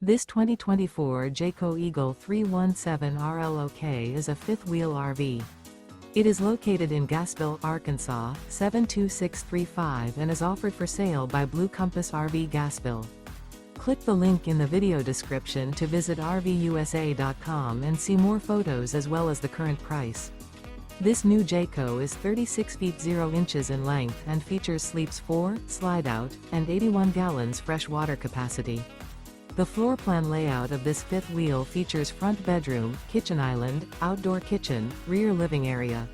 This 2024 Jayco Eagle 317 RLOK is a fifth-wheel RV. It is located in Gassville, Arkansas, 72635 and is offered for sale by Blue Compass RV Gassville. Click the link in the video description to visit RVUSA.com and see more photos as well as the current price. This new Jayco is 36 feet 0 inches in length and features sleeps 4, slide-out, and 81 gallons fresh water capacity. The floor plan layout of this fifth wheel features front bedroom, kitchen island, outdoor kitchen, rear living area.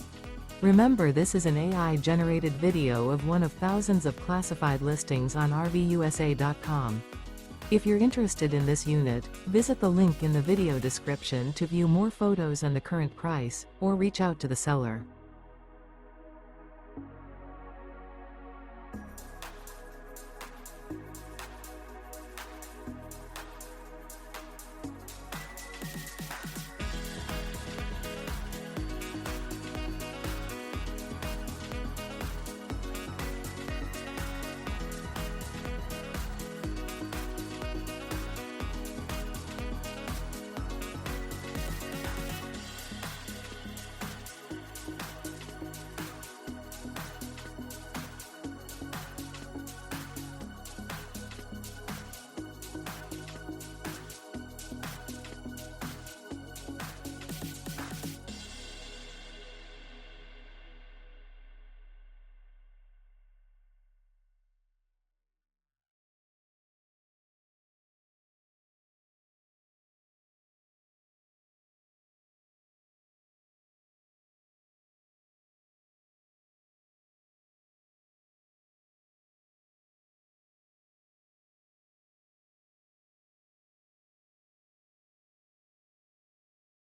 Remember, this is an AI-generated video of one of thousands of classified listings on RVUSA.com. If you're interested in this unit, visit the link in the video description to view more photos and the current price, or reach out to the seller.